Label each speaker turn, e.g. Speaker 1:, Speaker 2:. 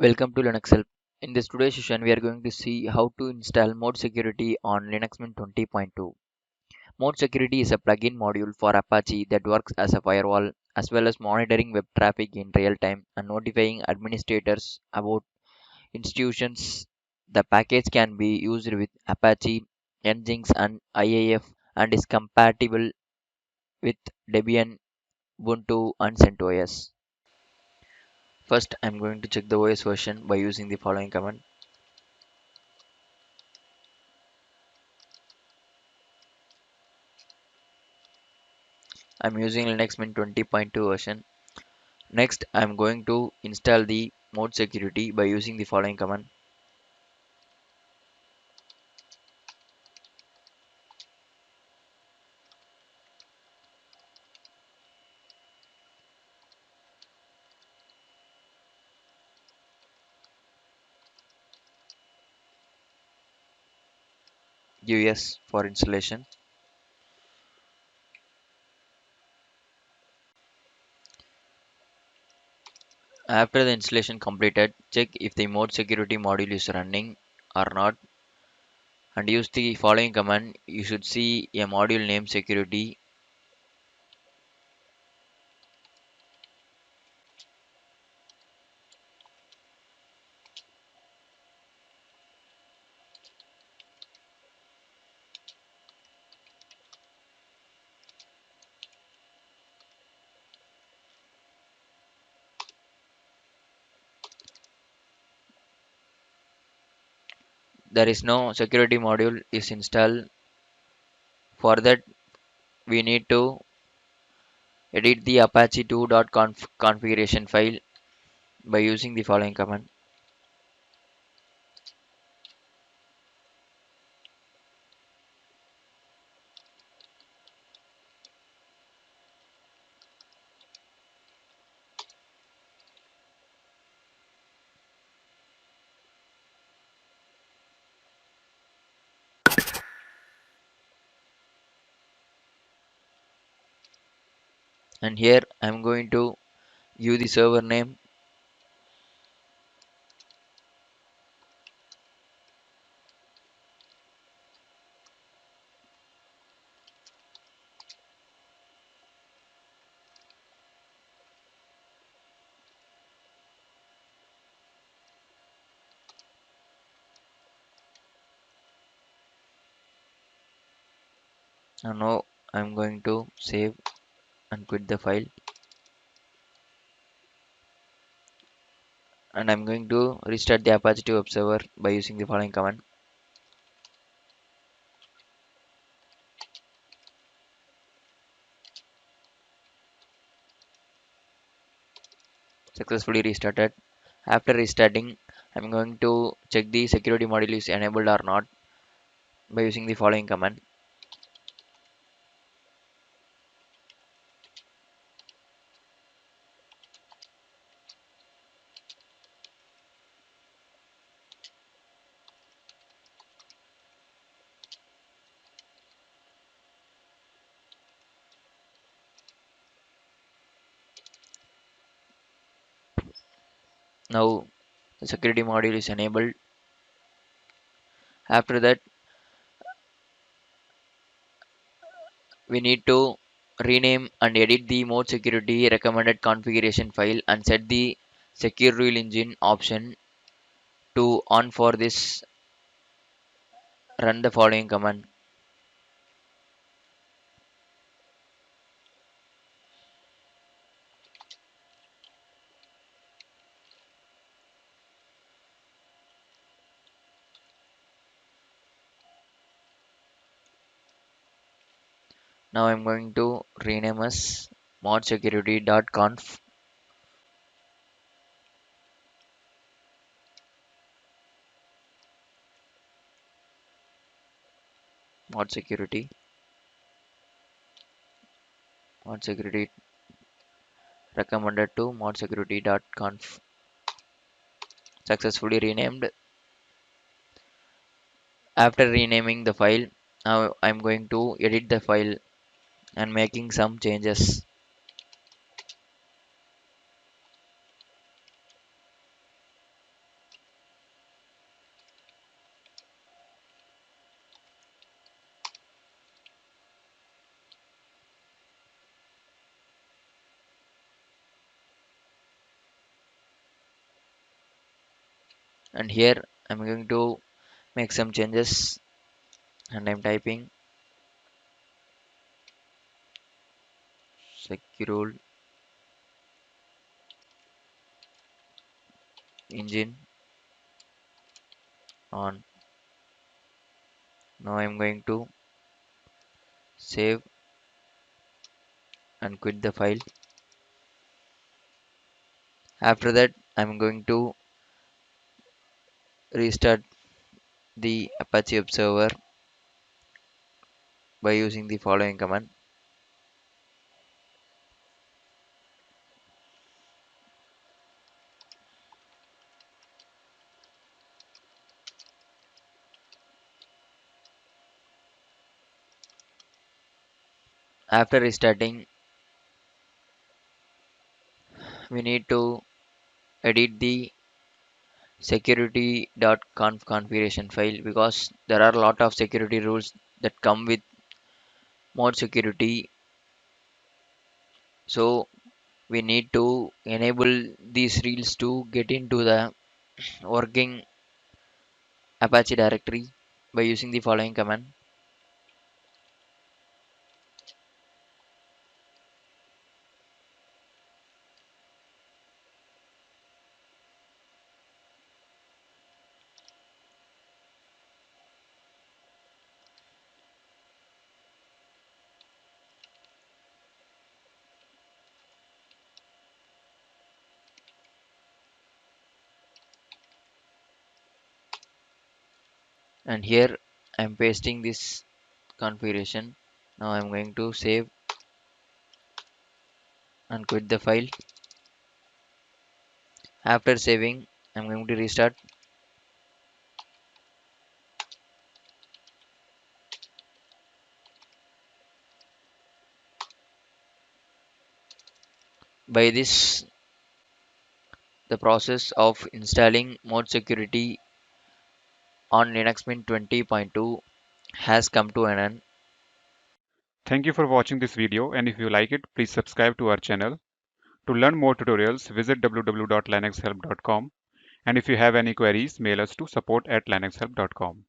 Speaker 1: Welcome to Linux Help. In this today's session, we are going to see how to install ModSecurity on Linux Mint 20.2. ModSecurity is a plugin module for Apache that works as a firewall as well as monitoring web traffic in real time and notifying administrators about institutions. The package can be used with Apache, Nginx, and IAF and is compatible with Debian, Ubuntu, and CentOS. First, I'm going to check the OS version by using the following command. I'm using Linux Mint 20.2 version. Next, I'm going to install the ModSecurity by using the following command. Give yes for installation. After the installation completed, check if the ModSecurity module is running or not and use the following command. You should see a module name security. There is no security module is installed. For that, we need to edit the Apache 2.conf configuration file by using the following command. And here I'm going to give the server name and now I'm going to save and quit the file, and I'm going to restart the Apache 2 web server by using the following command. Successfully restarted. After restarting, I'm going to check the security module is enabled or not by using the following command. Now the security module is enabled. After that, we need to rename and edit the mode security recommended configuration file and set the secure rule engine option to on. For this, run the following command. Now I'm going to rename as modsecurity.conf. Modsecurity modsecurity recommended to modsecurity.conf. Successfully renamed. After renaming the file, now I'm going to edit the file and making some changes. and here I'm going to make some changes, and I'm typing secure engine on. Now I'm going to save and quit the file. After that, I'm going to restart the Apache observer by using the following command. After restarting, we need to edit the security.conf configuration file because there are a lot of security rules that come with mod security. So we need to enable these rules to get into the working Apache directory by using the following command. And here I'm pasting this configuration. Now I'm going to save and quit the file. After saving, I'm going to restart. By this, the process of installing mod security on Linux Mint 20.2 has come to an end.
Speaker 2: Thank you for watching this video, and if you like it, please subscribe to our channel. To learn more tutorials, visit www.linuxhelp.com, and if you have any queries, mail us to support@linuxhelp.com.